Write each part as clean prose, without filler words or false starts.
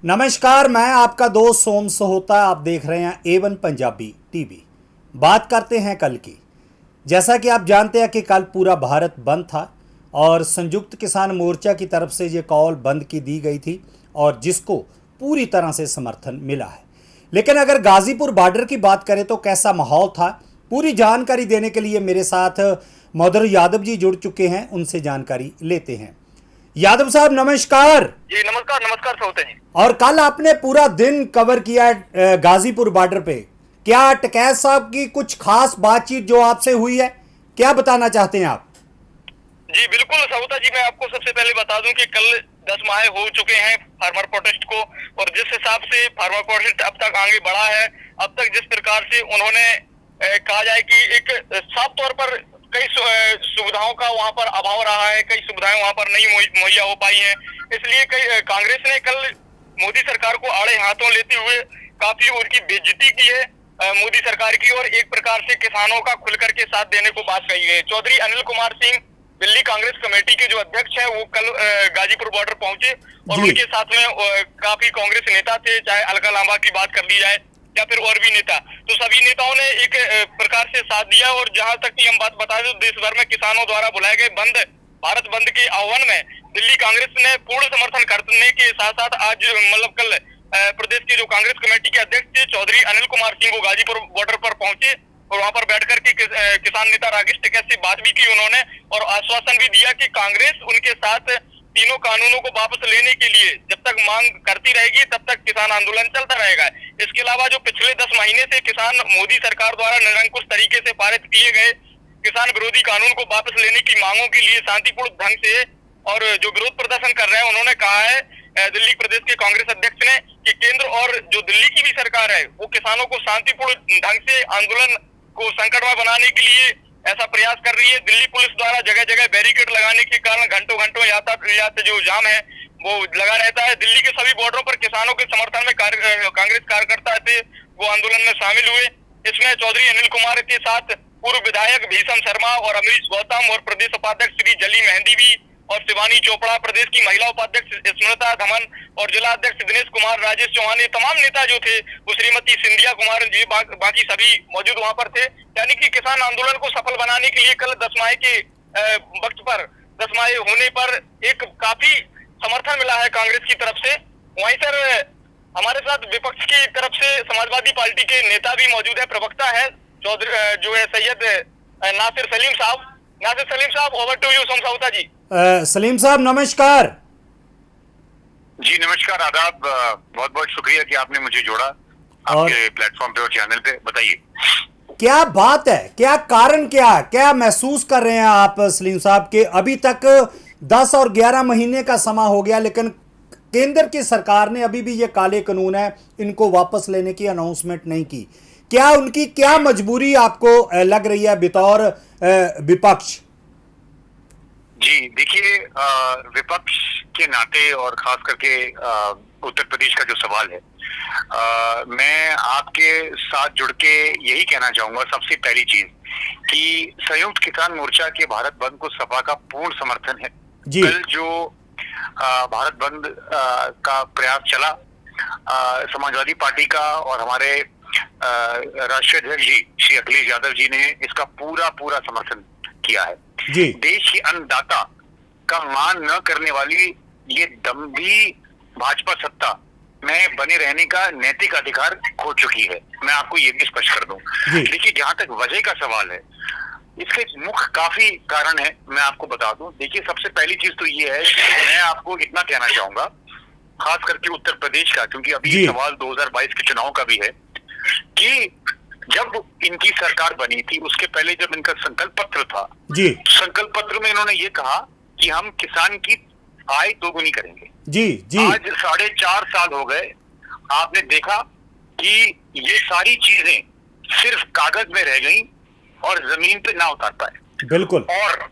नमस्कार, मैं आपका दोस्त सोम सहोता। आप देख रहे हैं A1 पंजाबी टीवी। बात करते हैं कल की। जैसा कि आप जानते हैं कि कल पूरा भारत बंद था और संयुक्त किसान मोर्चा की तरफ से ये कॉल बंद की दी गई थी और जिसको पूरी तरह से समर्थन मिला है। लेकिन अगर गाजीपुर बॉर्डर की बात करें तो कैसा माहौल था, पूरी जानकारी देने के लिए मेरे साथ मधुर यादव जी जुड़ चुके हैं। उनसे जानकारी लेते हैं। यादव साहब नमस्कार। जी नमस्कार। नमस्कार सहोते जी। और कल आपने पूरा दिन कवर किया गाजीपुर बॉर्डर पे। क्या टिकैत साहब की कुछ खास बातचीत जो आपसे हुई है, क्या बताना चाहते हैं आप? जी बिल्कुल सहोता जी, मैं आपको सबसे पहले बता दूं कि कल 10 माह हो चुके हैं फार्मर प्रोटेस्ट को, और जिस हिसाब से फार्मर प्रोटेस्ट अब तक आगे बढ़ा है, अब तक जिस प्रकार से उन्होंने कहा जाए कि एक साफ तौर पर कई सुविधाओं का वहां पर अभाव रहा है, कई सुविधाएं वहां पर नहीं मुहैया हो पाई हैं। इसलिए कई कांग्रेस ने कल मोदी सरकार को आड़े हाथों लेते हुए काफी उनकी बेइज्जती की है मोदी सरकार की, और एक प्रकार से किसानों का खुल करके साथ देने को बात कही है। चौधरी अनिल कुमार सिंह दिल्ली कांग्रेस कमेटी के जो अध्यक्ष है, वो कल गाजीपुर बॉर्डर पहुंचे और उनके साथ में काफी कांग्रेस नेता थे, चाहे अलका लांबा की बात कर ली जाए या फिर और भी नेता, तो सभी नेताओं ने एक प्रकार से साथ दिया। और जहां तक की हम बात बता दें, देश भर में किसानों द्वारा बुलाए गए बंद भारत बंद के आह्वान में दिल्ली कांग्रेस ने पूर्ण समर्थन करने के साथ साथ आज मतलब कल प्रदेश के जो कांग्रेस कमेटी के अध्यक्ष थे चौधरी अनिल कुमार सिंह वो गाजीपुर बॉर्डर पर पहुंचे और वहां पर बैठ करके किसान नेता राकेश टिकैत से बात भी की उन्होंने, और आश्वासन भी दिया कि कांग्रेस उनके साथ तीनों कानूनों को वापस लेने के लिए जब तक मांग करती रहेगी तब तक किसान आंदोलन चलता रहेगा। इसके अलावा जो पिछले 10 महीने से किसान मोदी सरकार द्वारा निरंकुश तरीके से पारित किए गए किसान विरोधी कानून को वापस लेने की मांगों के लिए शांतिपूर्ण ढंग से और जो विरोध प्रदर्शन कर रहे हैं, उन्होंने कहा है दिल्ली प्रदेश के कांग्रेस अध्यक्ष ने कि केंद्र और जो दिल्ली की भी सरकार है वो किसानों को शांतिपूर्ण ढंग से आंदोलन को संकटमय बनाने के लिए ऐसा प्रयास कर रही है। दिल्ली पुलिस द्वारा जगह जगह बैरिकेड लगाने के कारण घंटों घंटों यातायात जो जाम है वो लगा रहता है। दिल्ली के सभी बॉर्डरों पर किसानों के समर्थन में कांग्रेस कार्यकर्ता थे, वो आंदोलन में शामिल हुए। इसमें चौधरी अनिल कुमार के साथ पूर्व विधायक भीषम शर्मा और अमरीश गौतम और प्रदेश उपाध्यक्ष श्री जली मेहंदी भी और शिवानी चोपड़ा, प्रदेश की महिला उपाध्यक्ष स्मृता धमन और जिला अध्यक्ष दिनेश कुमार, राजेश चौहान, ये तमाम नेता जो थे, वो श्रीमती सिंधिया कुमार जी बाकी सभी मौजूद वहां पर थे। यानी कि किसान आंदोलन को सफल बनाने के लिए कल 10 माह के वक्त पर 10 माह होने पर एक काफी समर्थन मिला है कांग्रेस की तरफ से। वहीं सर हमारे साथ विपक्ष की तरफ से समाजवादी पार्टी के नेता भी मौजूद है, प्रवक्ता है चौधरी जो है सैयद नासिर सलीम साहब। नासिर सलीम साहब, over to you some Sahota जी। सलीम साहब नमस्कार। जी नमस्कार, आदाब। बहुत बहुत शुक्रिया कि आपने मुझे जोड़ा आपके प्लेटफॉर्म पे और चैनल पे। बताइए क्या बात है, क्या कारण, क्या महसूस कर रहे हैं आप सलीम साहब के? अभी तक 10 और 11 महीने का समय हो गया, लेकिन केंद्र की सरकार ने अभी भी ये काले कानून है इनको वापस लेने की अनाउंसमेंट नहीं की। क्या उनकी क्या मजबूरी आपको लग रही है बतौर विपक्ष? जी देखिए, विपक्ष के नाते और खास करके उत्तर प्रदेश का जो सवाल है, मैं आपके साथ जुड़ के यही कहना चाहूंगा। सबसे पहली चीज कि संयुक्त किसान मोर्चा के भारत बंद को सपा का पूर्ण समर्थन है। कल जो भारत बंद का प्रयास चला, समाजवादी पार्टी का और हमारे राष्ट्रीय अध्यक्ष जी श्री अखिलेश यादव जी ने इसका पूरा समर्थन किया है। देश के अन्नदाता का मान न करने वाली ये दम्भी भाजपा सत्ता में बने रहने का नैतिक अधिकार खो चुकी है। मैं आपको ये भी स्पष्ट कर दूं। देखिए, जहां तक वजह का सवाल है, इसके मुख्य काफी कारण है, मैं आपको बता दूं। देखिए, सबसे पहली चीज तो ये है, मैं आपको इतना कहना चाहूंगा खास करके उत्तर प्रदेश का, क्योंकि अभी सवाल 2022 के चुनाव का भी है कि जब इनकी सरकार बनी थी उसके पहले जब इनका संकल्प पत्र था, संकल्प पत्र में इन्होंने ये कहा कि हम किसान की आय दोगुनी करेंगे। आज 4.5 साल हो गए, आपने देखा कि ये सारी चीजें सिर्फ कागज में रह गई और जमीन पे ना उतार पाए। बिल्कुल। और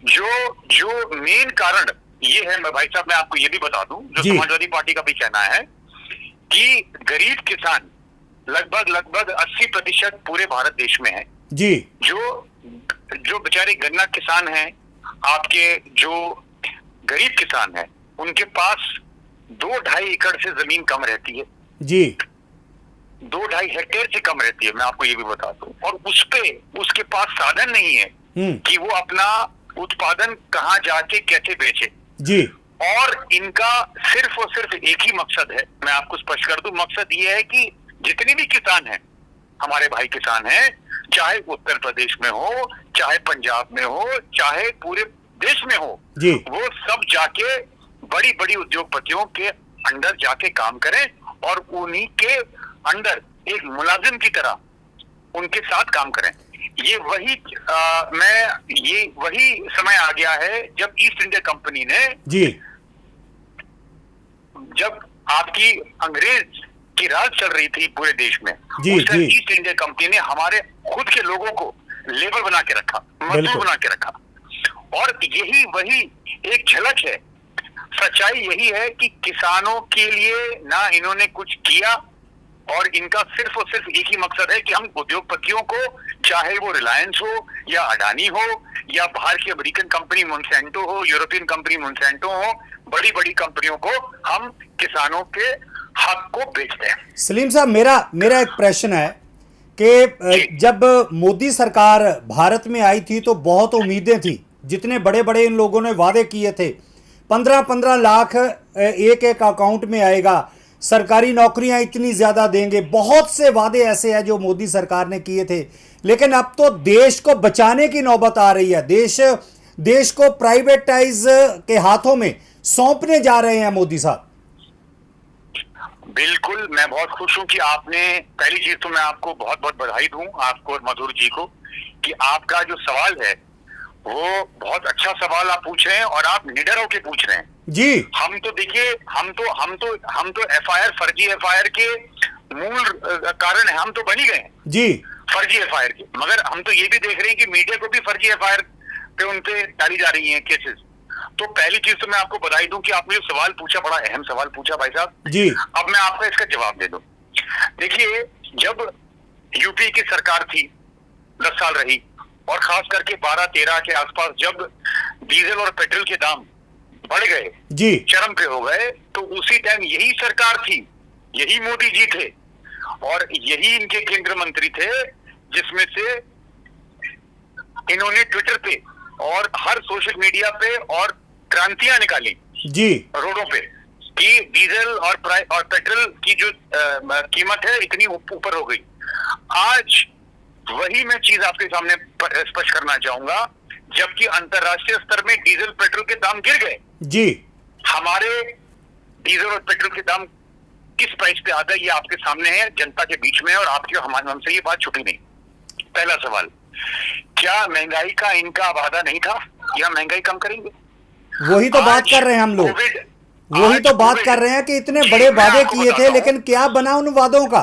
जो मेन कारण ये है, मैं भाई साहब मैं आपको ये भी बता दूं, जो समाजवादी पार्टी का भी कहना है कि गरीब किसान लगभग 80% पूरे भारत देश में है। जो बेचारे गन्ना किसान हैं, आपके जो गरीब किसान हैं, उनके पास 2-2.5 एकड़ से जमीन कम रहती है, जी 2-2.5 हेक्टेयर से कम रहती है, मैं आपको ये भी बता दूं। और उसके पास साधन नहीं है कि वो अपना उत्पादन कहाँ जाके कैसे बेचे। जी और इनका सिर्फ और सिर्फ एक ही मकसद है, मैं आपको स्पष्ट कर दूं, मकसद ये है कि जितने भी किसान हैं, हमारे भाई किसान हैं, चाहे उत्तर प्रदेश में हो, चाहे पंजाब में हो, चाहे पूरे देश में हो, जी वो सब जाके बड़ी बड़ी उद्योगपतियों के अंडर जाके काम करें और उन्हीं के अंडर एक मुलाजिम की तरह उनके साथ काम करें। ये वही समय आ गया है जब ईस्ट इंडिया कंपनी ने, जी जब आपकी अंग्रेज की राज चल रही थी पूरे देश में, जी, उस टाइम जी। ईस्ट इंडिया कंपनी ने हमारे खुद के लोगों को लेबर बना के रखा, मजदूर बिल्कुल। बना के रखा। और यही वही एक झलक है, सच्चाई यही है कि किसानों के लिए ना इन्होंने कुछ किया, और इनका सिर्फ और सिर्फ एक ही मकसद है कि हम उद्योगपतियों को, चाहे वो रिलायंस हो या अडानी हो या बाहर की अमेरिकन कंपनी मोनसेंटो हो, यूरोपियन कंपनी मोनसेंटो हो, बड़ी बड़ी कंपनियों को हम किसानों के हक को बेचते हैं। सलीम साहब, मेरा एक प्रश्न है कि जब मोदी सरकार भारत में आई थी तो बहुत उम्मीदें थी, जितने बड़े बड़े इन लोगों ने वादे किए थे, 15-15 लाख एक एक अकाउंट में आएगा, सरकारी नौकरियां इतनी ज्यादा देंगे, बहुत से वादे ऐसे हैं जो मोदी सरकार ने किए थे। लेकिन अब तो देश को बचाने की नौबत आ रही है, देश को प्राइवेटाइज के हाथों में सौंपने जा रहे हैं मोदी साहब। बिल्कुल, मैं बहुत खुश हूं कि आपने, पहली चीज तो मैं आपको बहुत बहुत बधाई दूं, आपको और मधुर जी को, कि आपका जो सवाल है वो बहुत अच्छा सवाल आप पूछ रहे हैं और आप निडर होकर पूछ रहे हैं जी। हम तो देखिए, हम तो एफआईआर, फर्जी एफआईआर के मूल कारण है, हम तो बन ही गए हैं जी फर्जी एफआईआर के। मगर हम तो ये भी देख रहे हैं कि मीडिया को भी फर्जी एफआईआर पे उनपे डाली जा रही हैं केसेस। तो पहली चीज तो मैं आपको बधाई दूं कि आपने जो सवाल पूछा, बड़ा अहम सवाल पूछा भाई साहब जी। अब मैं आपको इसका जवाब दे दूं। देखिए, जब यूपी की सरकार थी, 10 साल रही, और खास करके 12-13 के आसपास जब डीजल और पेट्रोल के दाम बढ़ गए, जी चरम पे हो गए, तो उसी टाइम यही सरकार थी, यही मोदी जी थे और यही इनके केंद्र मंत्री थे, जिसमें से इन्होंने ट्विटर पे और हर सोशल मीडिया पे और क्रांतियां निकाली जी रोडों पे कि डीजल और पेट्रोल की जो कीमत है इतनी ऊपर हो गई। आज वही मैं चीज आपके सामने स्पष्ट करना चाहूंगा, जबकि अंतरराष्ट्रीय स्तर में डीजल पेट्रोल के दाम गिर गए, जी हमारे डीजल और पेट्रोल के दाम किस प्राइस पे आ गए, ये आपके सामने है, जनता के बीच में, और आपके हमसे ये बात छुपी नहीं। पहला सवाल, क्या महंगाई का इनका वादा नहीं था या महंगाई कम करेंगे? वही तो बात कर रहे हैं हम लोग, वही तो बात कर रहे हैं कि इतने बड़े वादे किए थे, लेकिन क्या बना उन वादों का?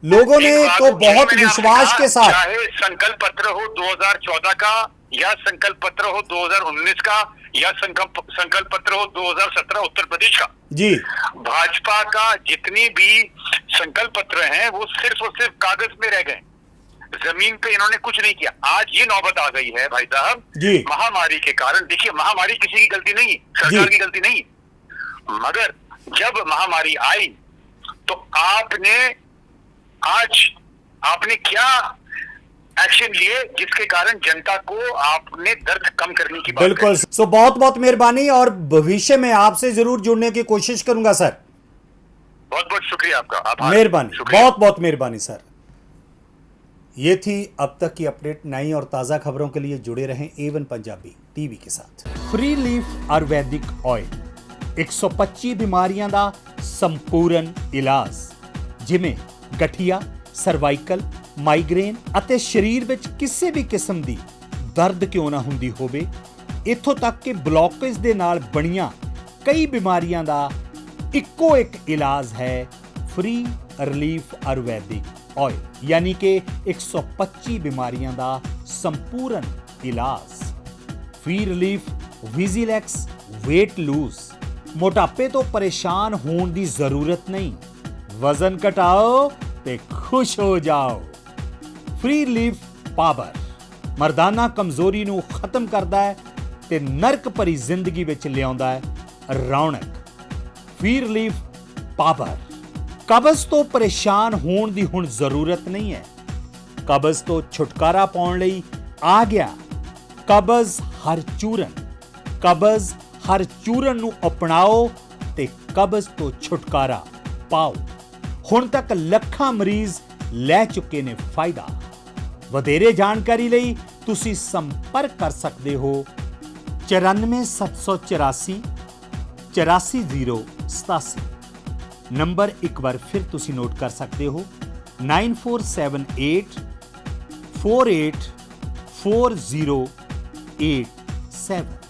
लोगों ने तो बहुत विश्वास के साथ, चाहे संकल्प पत्र हो 2014 का, या संकल्प पत्र हो 2019 का, या संकल्प पत्र हो 2017 उत्तर प्रदेश का, जी भाजपा का जितनी भी संकल्प पत्र हैं वो सिर्फ और सिर्फ कागज में रह गए, जमीन पे इन्होंने कुछ नहीं किया। आज ये नौबत आ गई है भाई साहब, जी महामारी के कारण। देखिए, महामारी किसी की गलती नहीं, सरकार की गलती नहीं, मगर जब महामारी आई तो आपने क्या एक्शन लिए जिसके कारण जनता को आपने दर्द कम करने की बात बिल्कुल। सो बहुत बहुत मेहरबानी, और भविष्य में आपसे जरूर जुड़ने की कोशिश करूंगा सर। बहुत बहुत शुक्रिया आपका, आभार, मेहरबानी, शुक्रिया। बहुत बहुत मेहरबानी सर। ये थी अब तक की अपडेट। नई और ताज़ा खबरों के लिए जुड़े रहें A1 पंजाबी टीवी के साथ। फ्री लीफ आयुर्वैदिक ऑयल 125 ਬਿਮਾਰੀਆਂ ਦਾ ਸੰਪੂਰਨ ਇਲਾਜ, ਜਿਵੇਂ ਗਠੀਆ, ਸਰਵਾਈਕਲ, ਮਾਈਗ੍ਰੇਨ ਅਤੇ ਸਰੀਰ ਵਿੱਚ ਕਿਸੇ ਵੀ ਕਿਸਮ ਦੀ ਦਰਦ ਕਿਉਂ ਨਾ ਹੁੰਦੀ ਹੋਵੇ, ਇੱਥੋਂ ਤੱਕ ਕਿ ਬਲੌਕੇਜ ਦੇ ਨਾਲ ਬਣੀਆਂ ਕਈ ਬਿਮਾਰੀਆਂ ਦਾ ਇੱਕੋ ਇੱਕ ਇਲਾਜ ਹੈ ਫ੍ਰੀ ਰਿਲੀਫ ਆਯੁਰਵੈਦਿਕ ऑयल, यानी कि 125 बीमारियां ਦਾ संपूर्ण इलाज। फ्री रिलीफ विजिलैक्स वेट लूज, मोटापे तो परेशान होने की जरूरत नहीं, वजन घटाओ ते खुश हो जाओ। फ्री रिलीफ पावर मर्दाना कमजोरी नूं खत्म करदा है ते नरक भरी जिंदगी विच लियाउंदा है रौनक। ਕਾਫੀ ਰਿਲੀਫ ਪਾਵਰ। ਕਬਜ਼ ਤੋਂ ਪਰੇਸ਼ਾਨ ਹੋਣ ਦੀ ਹੁਣ ਜ਼ਰੂਰਤ ਨਹੀਂ ਹੈ। ਕਬਜ਼ ਤੋਂ ਛੁਟਕਾਰਾ ਪਾਉਣ ਲਈ ਆ ਗਿਆ ਕਬਜ਼ ਹਰ ਚੂਰਨ। ਕਬਜ਼ ਹਰ ਚੂਰਨ ਨੂੰ ਅਪਣਾਓ ਤੇ ਕਬਜ਼ ਤੋਂ ਛੁਟਕਾਰਾ ਪਾਓ। ਹੁਣ ਤੱਕ ਲੱਖਾਂ ਮਰੀਜ਼ ਲੈ ਚੁੱਕੇ ਨੇ ਫਾਇਦਾ। ਵਧੇਰੇ ਜਾਣਕਾਰੀ ਲਈ ਤੁਸੀਂ ਸੰਪਰਕ ਕਰ ਸਕਦੇ ਹੋ 94784 84087। ਨੰਬਰ ਇੱਕ ਵਾਰ ਫਿਰ ਤੁਸੀਂ ਨੋਟ ਕਰ ਸਕਦੇ ਹੋ 9478 484087।